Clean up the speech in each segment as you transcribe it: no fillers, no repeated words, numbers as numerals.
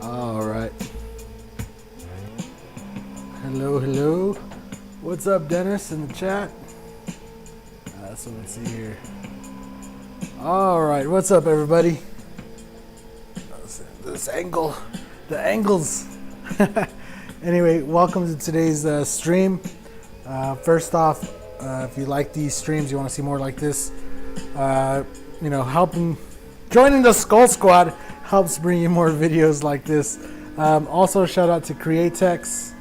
All right. Hello, hello. What's up, Dennis, in the chat? So let's see here. All right, what's up, everybody? This angle, the angles. Anyway, welcome to today's stream. First off, if you like these streams, you want to see more like this, joining the Skull Squad helps bring you more videos like this. Also, shout out to Createx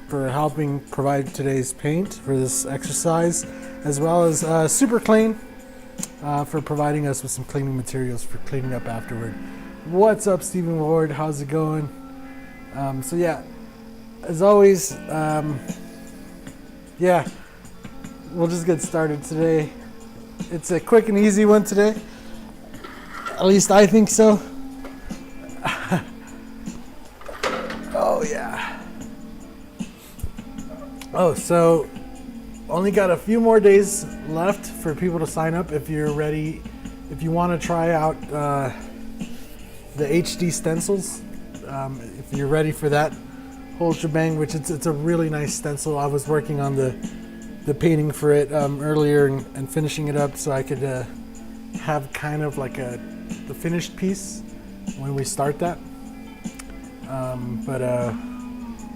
for helping provide today's paint for this exercise, as well as Super Clean for providing us with some cleaning materials for cleaning up afterward. What's up, Stephen Ward? How's it going? So yeah, as always, we'll just get started today. It's a quick and easy one today. At least I think so. Oh yeah. Oh, so only got a few more days left for people to sign up if you're ready. If you want to try out the HD stencils, if you're ready for that whole shebang, which it's a really nice stencil. I was working on the painting for it earlier and finishing it up so I could have kind of like the finished piece when we start that.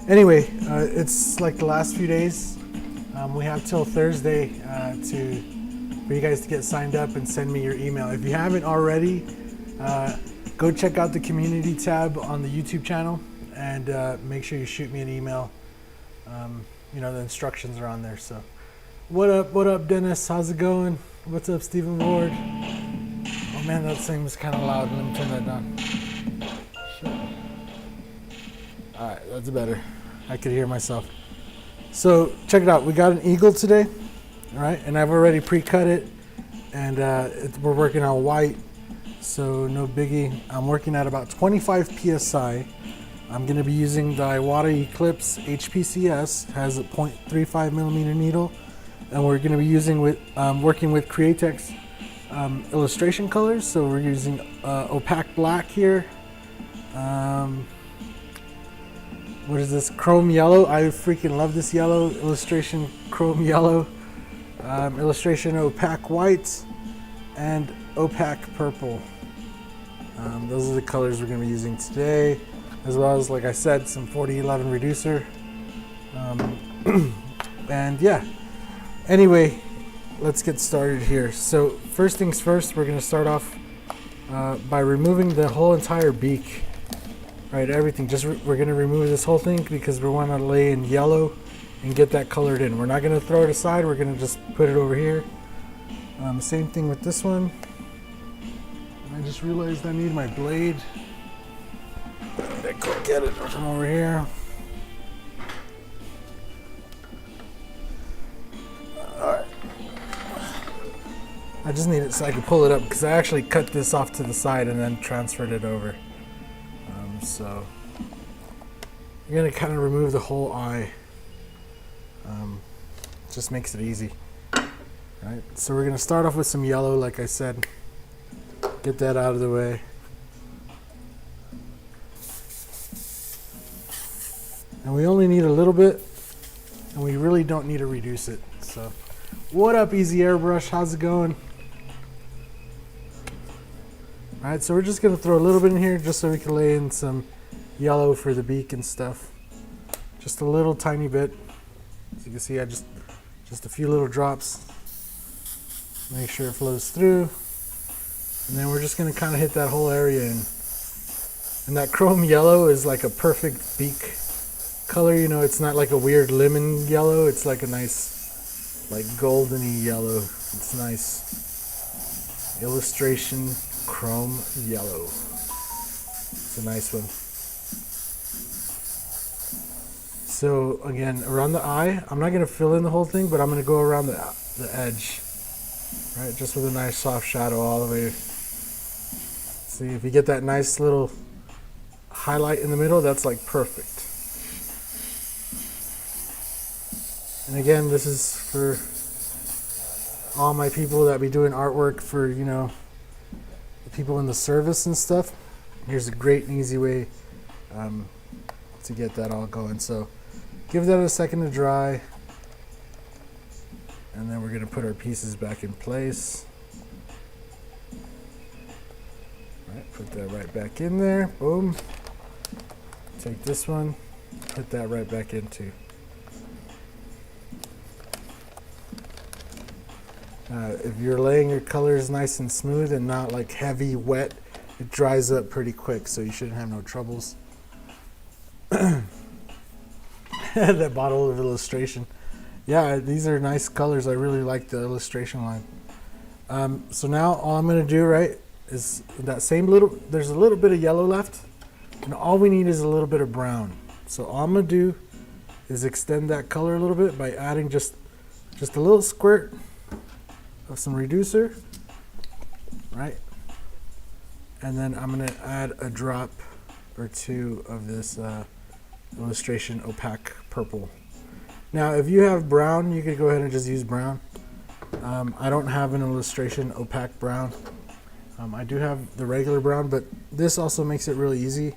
Anyway, it's like the last few days. We have till Thursday for you guys to get signed up and send me your email. If you haven't already, go check out the community tab on the YouTube channel and make sure you shoot me an email. The instructions are on there. So, what up, Dennis? How's it going? What's up, Stephen Ward? Oh man, that thing was kind of loud. Let me turn that down. Shit. All right, that's better. I could hear myself. So check it out. We got an eagle today, all right? And I've already pre-cut it, and we're working on white, so no biggie. I'm working at about 25 psi. I'm going to be using the Iwata Eclipse HPCS. It has a 0.35 millimeter needle, and we're going to be working with Createx illustration colors. So we're using opaque black here. What is this? Chrome yellow. I freaking love this yellow. Illustration chrome yellow. Illustration opaque white and opaque purple. Those are the colors we're going to be using today, as well as, like I said, some 4011 reducer. And yeah, anyway, let's get started here. So first things first, we're going to start off by removing the whole entire beak. Right, everything. We're going to remove this whole thing because we want to lay in yellow and get that colored in. We're not going to throw it aside. We're going to just put it over here. Same thing with this one. I just realized I need my blade. I go get it from over here. Alright. I just need it so I can pull it up because I actually cut this off to the side and then transferred it over. So you're going to kind of remove the whole eye. Just makes it easy. Right? So we're going to start off with some yellow, like I said. Get that out of the way. And we only need a little bit, and we really don't need to reduce it. So, what up, Easy Airbrush? How's it going? All right, so we're just going to throw a little bit in here just so we can lay in some yellow for the beak and stuff. Just a little tiny bit. As you can see, I just a few little drops. Make sure it flows through. And then we're just going to kind of hit that whole area in. And that chrome yellow is like a perfect beak color. You know, it's not like a weird lemon yellow. It's like a nice, like goldeny yellow. It's nice. Illustration chrome yellow. It's a nice one. So again, around the eye, I'm not going to fill in the whole thing, but I'm going to go around the edge, right? Just with a nice soft shadow all the way. See, if you get that nice little highlight in the middle, that's like perfect. And again, this is for all my people that be doing artwork for, the people in the service and stuff. here's a great and easy way to get that all going. So give that a second to dry, and then we're going to put our pieces back in place. All right, put that right back in there. Boom. Take this one, put that right back into. If you're laying your colors nice and smooth and not like heavy, wet, it dries up pretty quick, so you shouldn't have no troubles. That bottle of illustration. Yeah, these are nice colors. I really like the illustration line. So now all I'm going to do, right, is that same little, there's a little bit of yellow left, and all we need is a little bit of brown. So all I'm going to do is extend that color a little bit by adding just a little squirt of some reducer, right? And then I'm going to add a drop or two of this illustration opaque purple. Now if you have brown, you could go ahead and just use brown. I don't have an illustration opaque brown. I do have the regular brown, but this also makes it really easy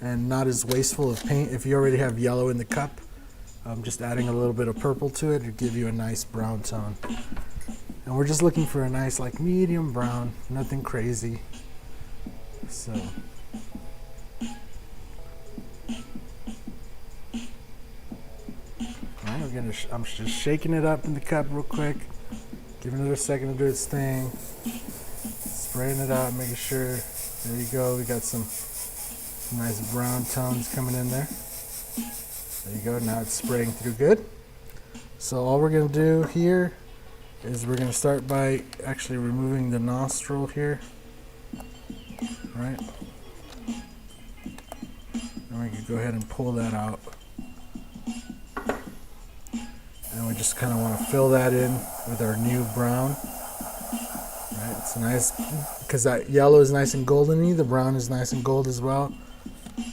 and not as wasteful of paint. If you already have yellow in the cup, just adding a little bit of purple to it will give you a nice brown tone. And we're just looking for a nice like medium brown, nothing crazy. So I'm just shaking it up in the cup real quick, giving it a second to do its thing, spraying it out, making sure. There you go. We got some nice brown tones coming in there. There you go. Now it's spraying through good. So all we're going to do here is we're going to start by actually removing the nostril here, right? And we can go ahead and pull that out. And we just kind of want to fill that in with our new brown. Right, it's nice because that yellow is nice and goldeny. The brown is nice and gold as well.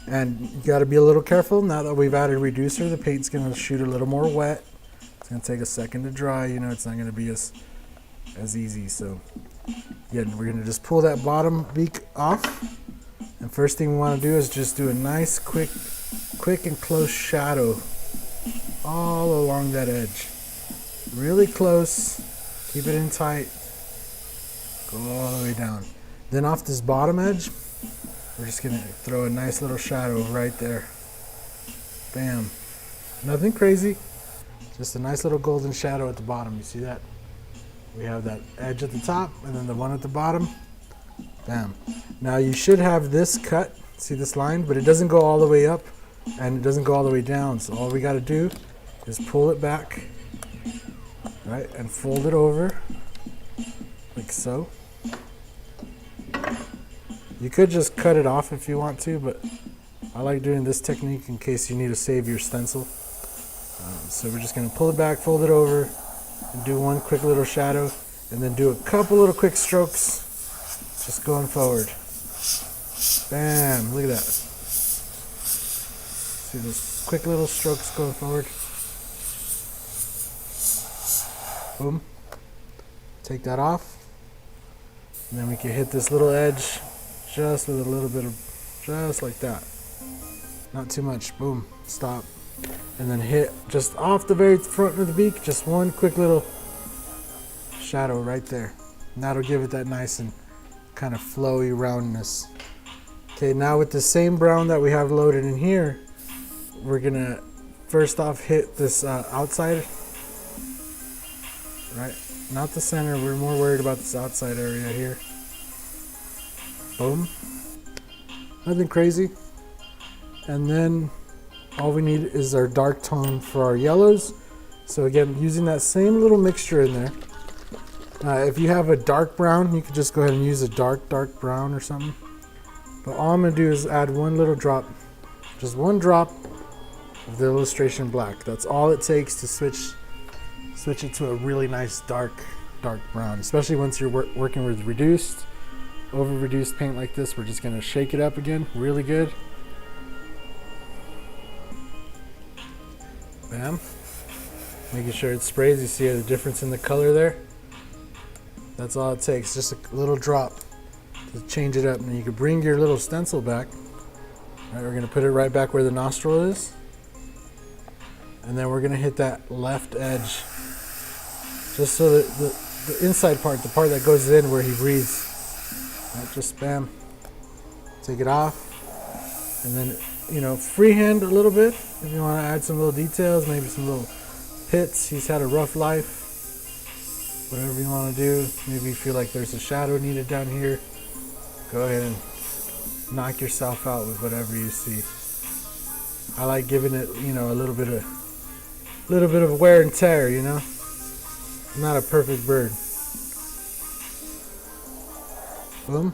And you got to be a little careful. Now that we've added reducer, the paint's going to shoot a little more wet. It's going to take a second to dry. You know, it's not going to be as easy. So again, we're going to just pull that bottom beak off. And first thing we want to do is just do a nice quick and close shadow all along that edge. Really close. Keep it in tight. Go all the way down. Then off this bottom edge, we're just going to throw a nice little shadow right there. Bam. Nothing crazy. Just a nice little golden shadow at the bottom. You see that? We have that edge at the top and then the one at the bottom. Bam. Now you should have this cut. See this line? But it doesn't go all the way up and it doesn't go all the way down. So all we got to do is pull it back, right, and fold it over like so. You could just cut it off if you want to, but I like doing this technique in case you need to save your stencil. So we're just going to pull it back, fold it over, and do one quick little shadow, and then do a couple little quick strokes just going forward. Bam, look at that. See those quick little strokes going forward. Boom. Take that off. And then we can hit this little edge just with a little bit of, just like that. Not too much. Boom. Stop. And then hit just off the very front of the beak, just one quick little shadow right there. And that'll give it that nice and kind of flowy roundness. Okay, now with the same brown that we have loaded in here, we're gonna first off hit this outside, right? Not the center, we're more worried about this outside area here. Boom. Nothing crazy. And then all we need is our dark tone for our yellows. So again, using that same little mixture in there. If you have a dark brown, you could just go ahead and use a dark brown or something. But all I'm gonna do is add one little drop, just one drop of the illustration black. That's all it takes to switch it to a really nice dark brown, especially once you're working with over reduced paint like this. We're just gonna shake it up again really good. Bam. Making sure it sprays. You see the difference in the color there? That's all it takes, just a little drop. to change it up. And you can bring your little stencil back. All right, we're gonna put it right back where the nostril is. And then we're gonna hit that left edge, just so that the inside part, the part that goes in where he breathes. All right, just bam, take it off. And then, you know, freehand a little bit. If you wanna add some little details, maybe some little pits. He's had a rough life. Whatever you wanna do. Maybe you feel like there's a shadow needed down here. Go ahead and knock yourself out with whatever you see. I like giving it, you know, a little bit of wear and tear, you know. I'm not a perfect bird. Boom.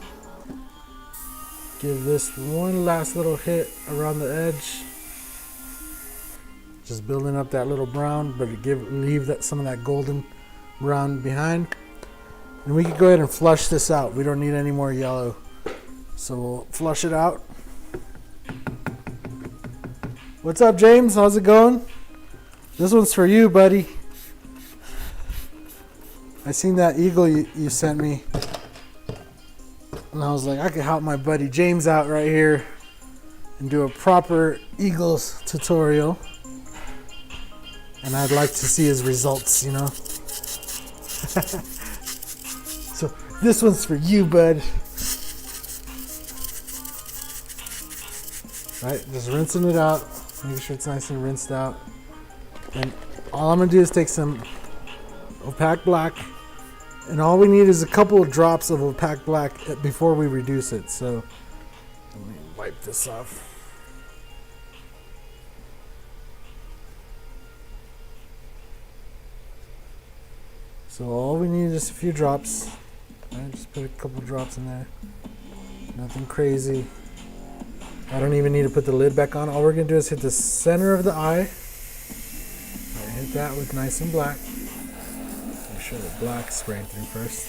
Give this one last little hit around the edge. Just building up that little brown, but leave some of that golden brown behind. And we can go ahead and flush this out. We don't need any more yellow. So we'll flush it out. What's up, James? How's it going? This one's for you, buddy. I seen that eagle you sent me. And I was like, I could help my buddy James out right here and do a proper eagles tutorial. And I'd like to see his results, you know. So this one's for you, bud. Right, just rinsing it out, making sure it's nice and rinsed out. And all I'm gonna do is take some opaque black, and all we need is a couple of drops of opaque black before we reduce it. So let me wipe this off. So all we need is a few drops. Right, just put a couple drops in there. Nothing crazy. I don't even need to put the lid back on. All we're gonna do is hit the center of the eye. Right, hit that with nice and black. Make sure the black's spraying through first.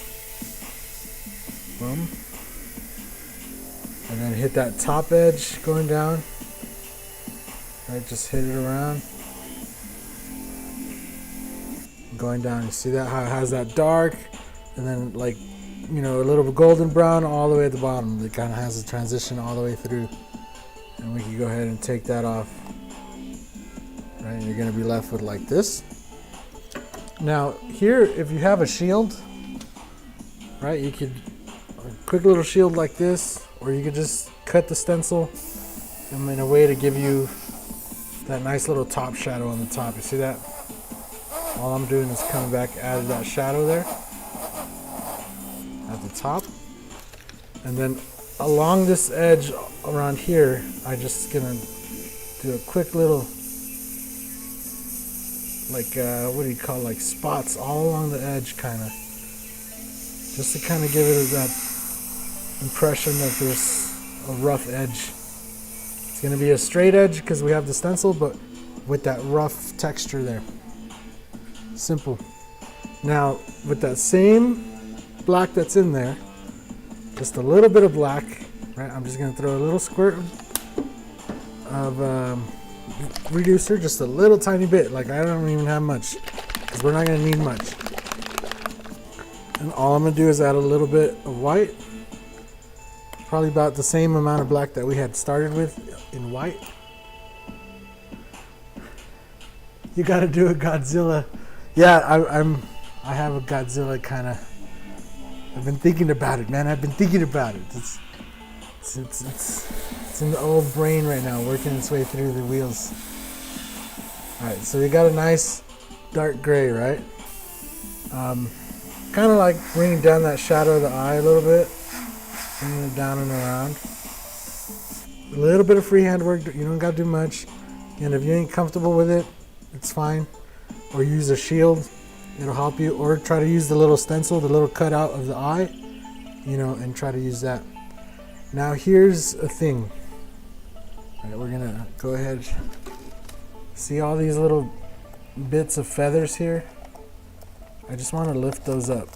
Boom. And then hit that top edge going down. Right, just hit it around. Going down, you see that how it has that dark, and then like, you know, a little golden brown all the way at the bottom. It kind of has a transition all the way through. And we can go ahead and take that off. Right, and you're gonna be left with like this. Now here, if you have a shield, right, you could a quick little shield like this, or you could just cut the stencil in a way to give you that nice little top shadow on the top. You see that? All I'm doing is coming back, added that shadow there at the top, and then along this edge around here, I'm just gonna do a quick little, like what do you call, like spots all along the edge, kind of, just to kind of give it that impression that there's a rough edge. It's gonna be a straight edge because we have the stencil, but with that rough texture there. Simple. Now with that same black that's in there, just a little bit of black, right? I'm just gonna throw a little squirt of reducer, just a little tiny bit. Like I don't even have much, because we're not gonna need much. And all I'm gonna do is add a little bit of white, probably about the same amount of black that we had started with in white. You gotta do a Godzilla. Yeah, I have a Godzilla kind of. I've been thinking about it, man. I've been thinking about it. It's in the old brain right now, working its way through the wheels. All right, so you got a nice dark gray, right? Kind of like bringing down that shadow of the eye a little bit, bringing it down and around. A little bit of freehand work. You don't got to do much. And if you ain't comfortable with it, it's fine. Or use a shield, it'll help you. Or try to use the little stencil, the little cutout of the eye, you know, and try to use that. Now here's a thing. All right, we're gonna go ahead. See all these little bits of feathers here? I just want to lift those up.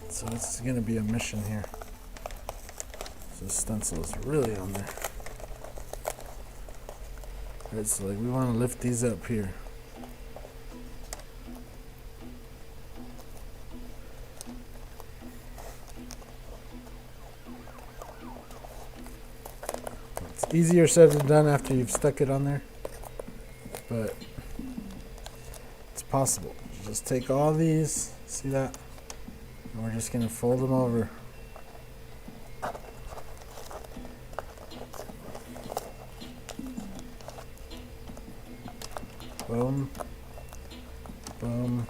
So it's gonna be a mission here. So the stencil is really on there. All right, so like we want to lift these up here. Easier said than done after you've stuck it on there, but it's possible. Just take all these, see that? And we're just gonna fold them over. Boom, boom.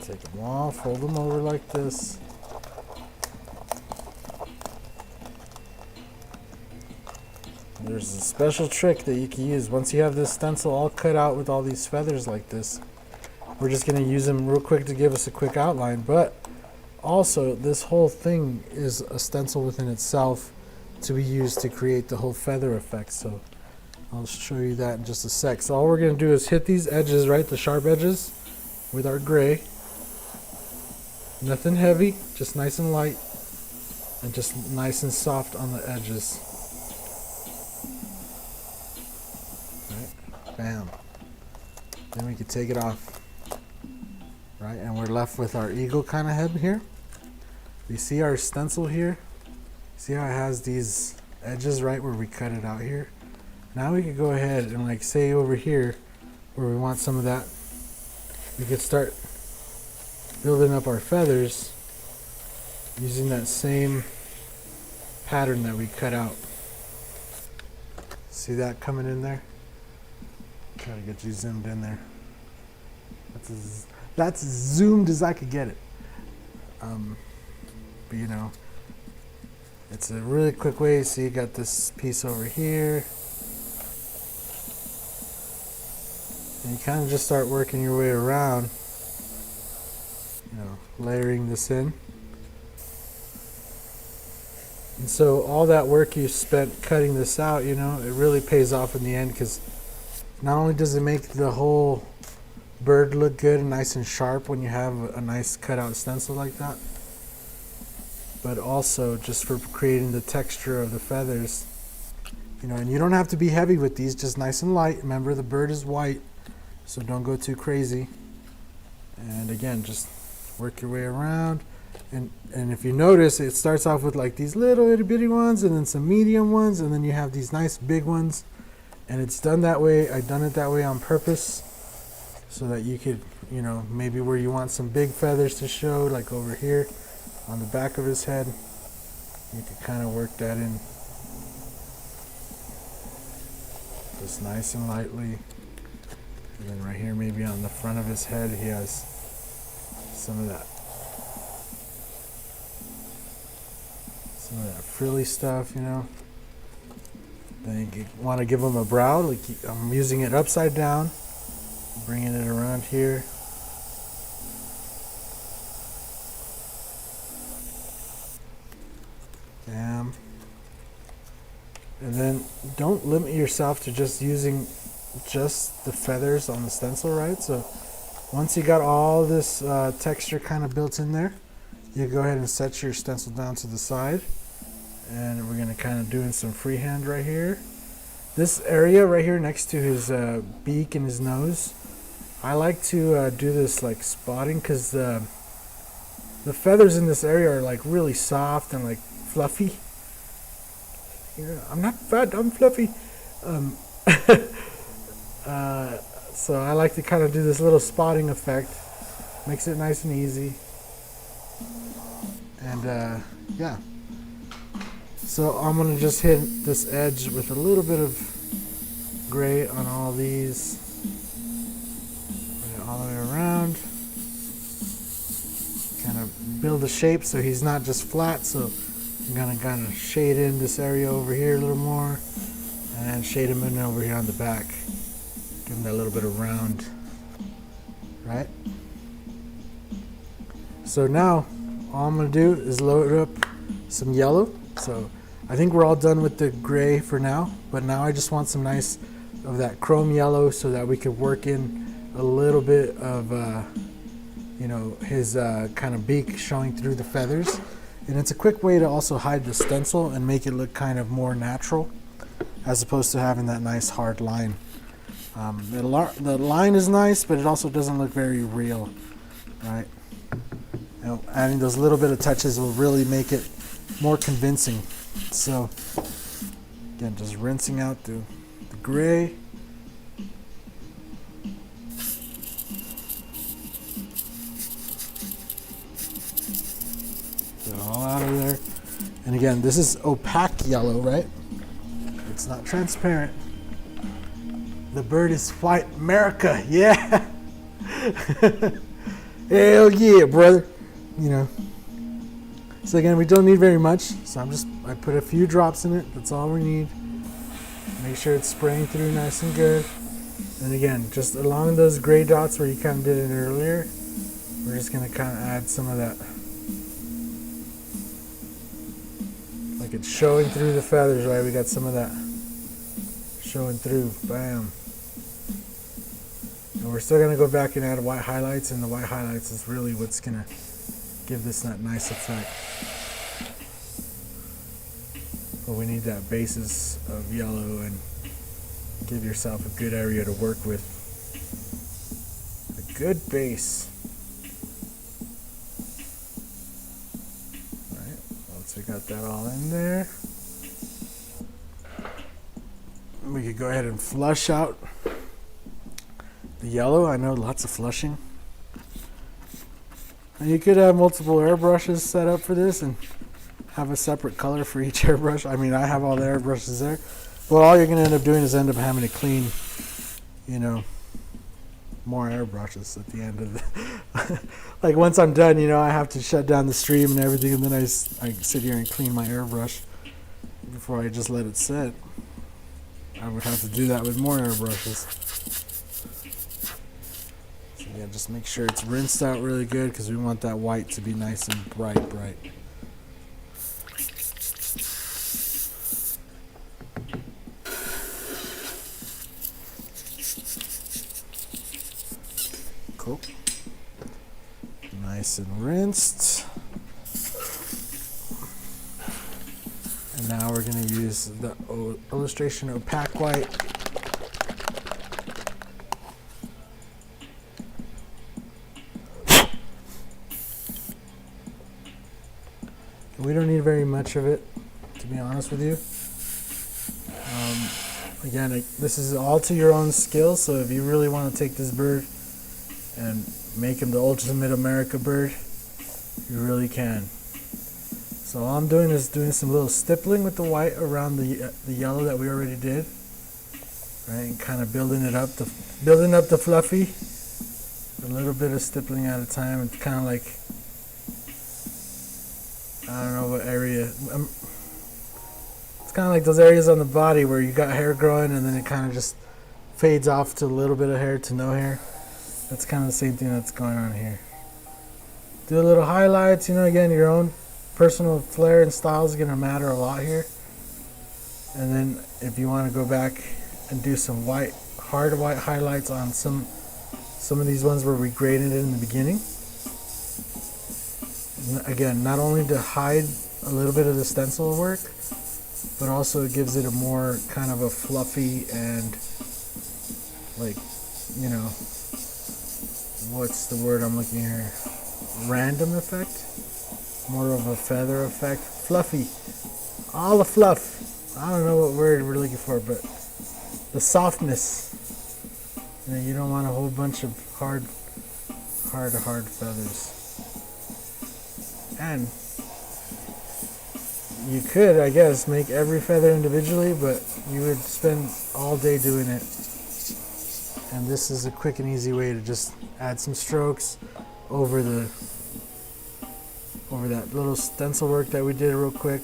Take them all, fold them over like this. There's a special trick that you can use. Once you have this stencil all cut out with all these feathers like this, we're just going to use them real quick to give us a quick outline. But also, this whole thing is a stencil within itself to be used to create the whole feather effect. So I'll show you that in just a sec. So all we're going to do is hit these edges, right, the sharp edges, with our gray. Nothing heavy, just nice and light, and just nice and soft on the edges. Right, bam. Then we can take it off. Right, and we're left with our eagle kind of head here. You see our stencil here? See how it has these edges right where we cut it out here? Now we could go ahead and, like, say over here where we want some of that, we could start building up our feathers using that same pattern that we cut out. See that coming in there? Try to get you zoomed in there. That's as zoomed as I could get it. But you know, it's a really quick way. See, you got this piece over here. And you kind of just start working your way around, you know, layering this in. And so all that work you spent cutting this out, you know, it really pays off in the end, because not only does it make the whole bird look good and nice and sharp when you have a nice cutout stencil like that, but also just for creating the texture of the feathers, you know. And you don't have to be heavy with these, just nice and light. Remember, the bird is white, so don't go too crazy. And again, just work your way around. And if you notice, it starts off with like these little itty bitty ones, and then some medium ones, and then you have these nice big ones. And it's done that way. I've done it that way on purpose, so that you could, you know, maybe where you want some big feathers to show, like over here on the back of his head, you can kind of work that in just nice and lightly. And then right here, maybe on the front of his head, he has some of that frilly stuff, you know. Then you want to give him a brow, like I'm using it upside down, bringing it around here. Bam. And then don't limit yourself to just using just the feathers on the stencil, right? So once you got all this texture kind of built in there, you go ahead and set your stencil down to the side. And we're going to kind of doing some freehand right here. This area right here next to his beak and his nose, I like to do this like spotting, because the feathers in this area are like really soft and like fluffy. Yeah, I'm not fat, I'm fluffy. So I like to kind of do this little spotting effect. Makes it nice and easy. And yeah. So I'm going to just hit this edge with a little bit of gray on all these. Bring it all the way around. Kind of build a shape so he's not just flat. So I'm going to kind of shade in this area over here a little more. And then shade him in over here on the back. Give him that little bit of round. Right? So now all I'm going to do is load up some yellow. So I think we're all done with the gray for now, but now I just want some nice of that chrome yellow so that we could work in a little bit of, you know, his kind of beak showing through the feathers. And it's a quick way to also hide the stencil and make it look kind of more natural, as opposed to having that nice hard line. The line is nice, but it also doesn't look very real, right? You know, adding those little bit of touches will really make it more convincing. So again, just rinsing out the gray. Get it all out of there. And again, this is opaque yellow, right? It's not transparent. The bird is white. America, yeah. Hell yeah, brother. You know. So again, we don't need very much. So I put a few drops in it. That's all we need. Make sure it's spraying through nice and good. And again, just along those gray dots where you kind of did it earlier, we're just gonna kind of add some of that. Like it's showing through the feathers, right? We got some of that showing through. Bam. And we're still gonna go back and add white highlights, and the white highlights is really what's gonna give this that nice effect. But we need that basis of yellow and give yourself a good area to work with. A good base. Alright, once we got that all in there, we could go ahead and flush out the yellow. I know lots of flushing. And you could have multiple airbrushes set up for this and have a separate color for each airbrush. I mean, I have all the airbrushes there. Well, all you're going to end up doing is end up having to clean, you know, more airbrushes at the end of the... Like once I'm done, you know, I have to shut down the stream and everything, and then I sit here and clean my airbrush before I just let it sit. I would have to do that with more airbrushes. So yeah, just make sure it's rinsed out really good because we want that white to be nice and bright. Cool. Nice and rinsed. And now we're going to use the illustration opaque white. We don't need very much of it, to be honest with you. Again, this is all to your own skill, so if you really want to take this bird and make him the ultimate America bird, you really can. So all I'm doing is doing some little stippling with the white around the yellow that we already did, right? And kind of building up the fluffy, a little bit of stippling at a time. It's kind of like, I don't know what area. It's kind of like those areas on the body where you got hair growing and then it kind of just fades off to a little bit of hair to no hair. That's kind of the same thing that's going on here. Do a little highlights, you know, again, your own personal flair and style is going to matter a lot here. And then if you want to go back and do some hard white highlights on some of these ones where we graded it in the beginning. Again, not only to hide a little bit of the stencil work, but also it gives it a more kind of a fluffy and like, you know, what's the word I'm looking here? Random effect? More of a feather effect. Fluffy. All the fluff. I don't know what word we're looking for, but the softness. You know, you don't want a whole bunch of hard feathers. And you could, I guess, make every feather individually, but you would spend all day doing it. And this is a quick and easy way to just add some strokes over that little stencil work that we did real quick.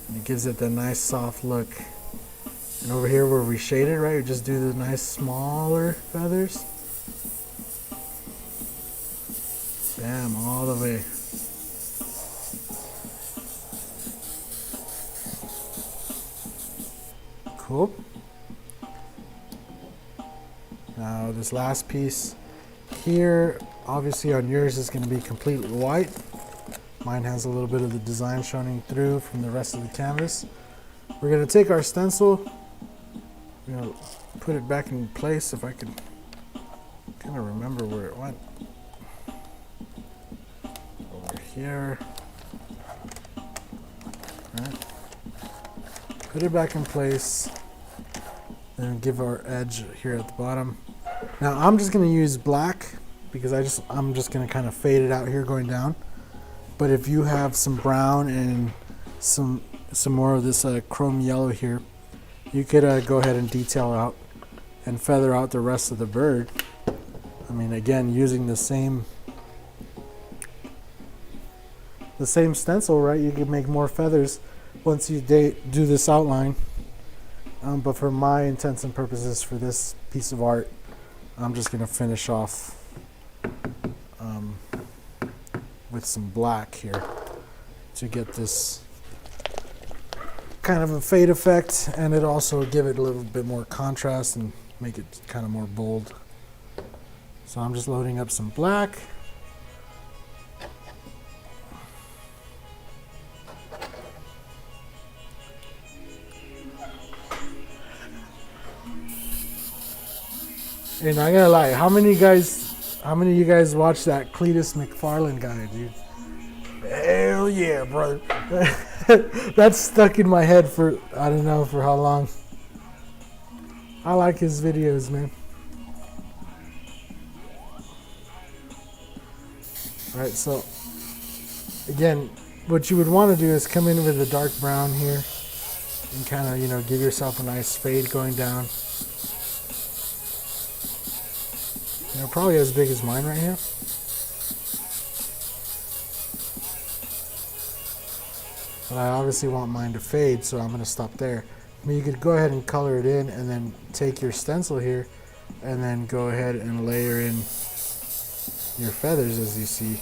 And it gives it that nice soft look. And over here where we shaded, right, we just do the nice smaller feathers. Bam, all the way. Cool. Now this last piece here, obviously on yours is going to be completely white. Mine has a little bit of the design showing through from the rest of the canvas. We're going to take our stencil, we're going to put it back in place if I can kind of remember where it went. Over here. Right. Put it back in place. And give our edge here at the bottom. Now I'm just gonna use black because I'm just gonna kind of fade it out here going down. But if you have some brown and some more of this chrome yellow here, you could go ahead and detail out and feather out the rest of the bird. I mean, again, using the same stencil, right? You can make more feathers once you do this outline. But for my intents and purposes for this piece of art, I'm just gonna finish off with some black here to get this kind of a fade effect, and it also give it a little bit more contrast and make it kind of more bold. So I'm just loading up some black. And I gotta lie, how many of you guys watch that Cletus McFarlane guy, dude? Hell yeah, brother. That's stuck in my head for, I don't know for how long. I like his videos, man. Alright, so again, what you would want to do is come in with a dark brown here and kind of, give yourself a nice fade going down. Probably as big as mine right here. But I obviously want mine to fade, so I'm going to stop there. I mean, you could go ahead and color it in and then take your stencil here and then go ahead and layer in your feathers as you see.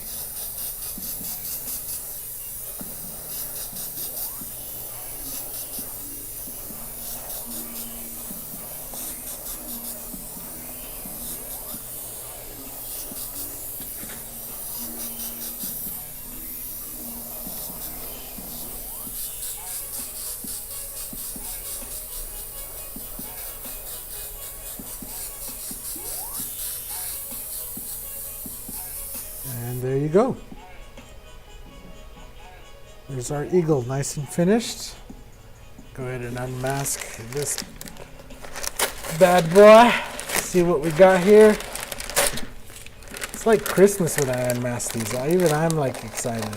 And there you go. There's our eagle, nice and finished. Go ahead and unmask this bad boy. See what we got here. It's like Christmas when I unmask these. I'm like excited.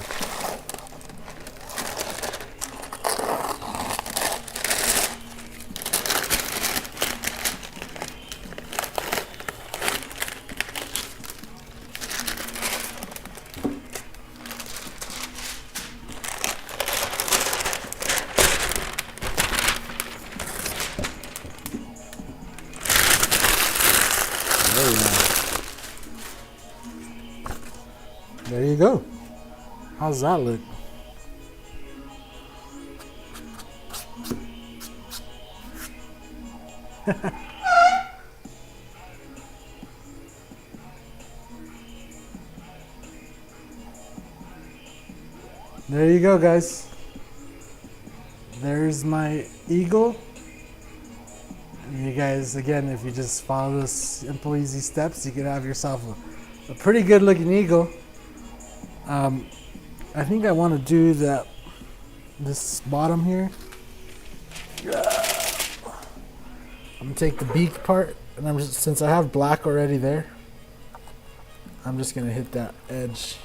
There you go. How's that look? There you go, guys. There's my eagle. And you guys, again, if you just follow those simple, easy steps, you can have yourself a pretty good looking eagle. I think I want to do this bottom here. I'm gonna take the beak part, and since I have black already there, I'm just gonna hit that edge.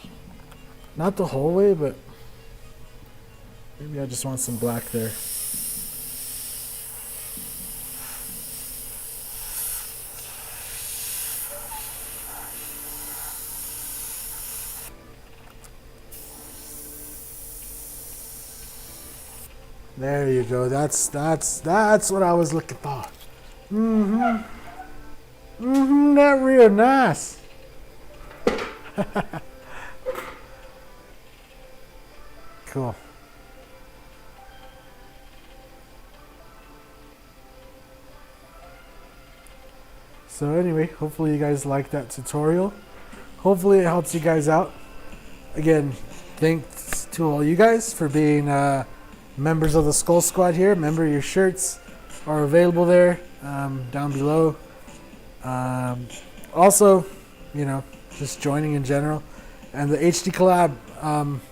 Not the whole way, but maybe I just want some black there. There you go. That's what I was looking for. That real nice. Cool. So anyway, hopefully you guys like that tutorial. Hopefully it helps you guys out. Again, thanks to all you guys for being members of the Skull Squad here. Remember, your shirts are available there down below. Also, just joining in general. And the HD collab,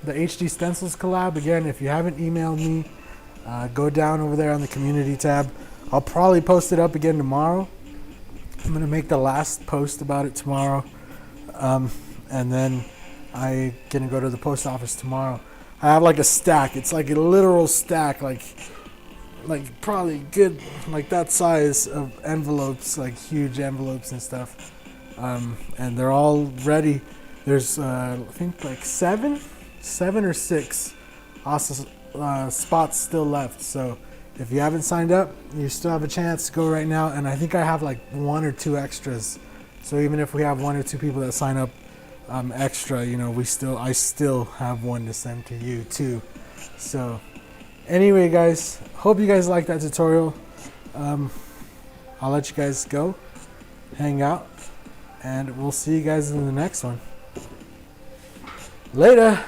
the HD stencils collab, again, if you haven't emailed me, go down over there on the community tab. I'll probably post it up again tomorrow. I'm gonna make the last post about it tomorrow, and then I'm gonna go to the post office tomorrow. I have like a stack. It's like a literal stack, like probably good, like that size of envelopes, like huge envelopes and stuff. And they're all ready. There's I think like seven or six also spots still left. So if you haven't signed up, you still have a chance to go right now. And I think I have like 1 or 2 extras. So even if we have 1 or 2 people that sign up extra, you know, I still have one to send to you too. So anyway, guys, hope you guys like that tutorial. I'll let you guys go, hang out, and we'll see you guys in the next one. Later.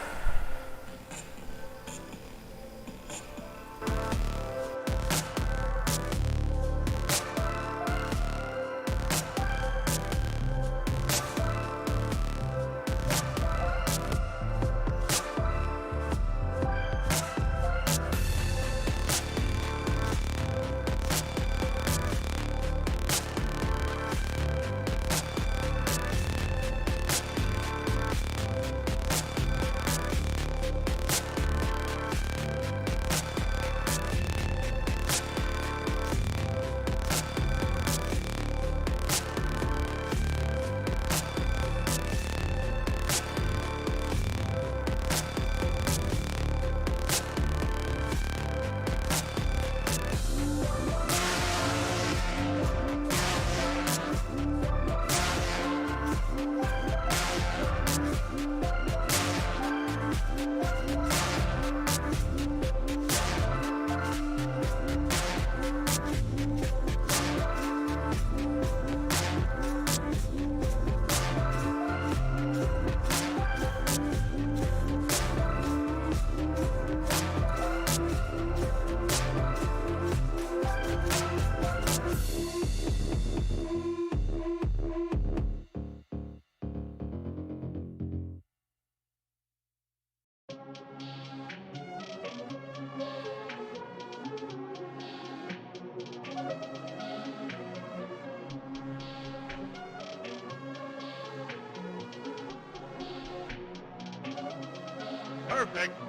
Perfect.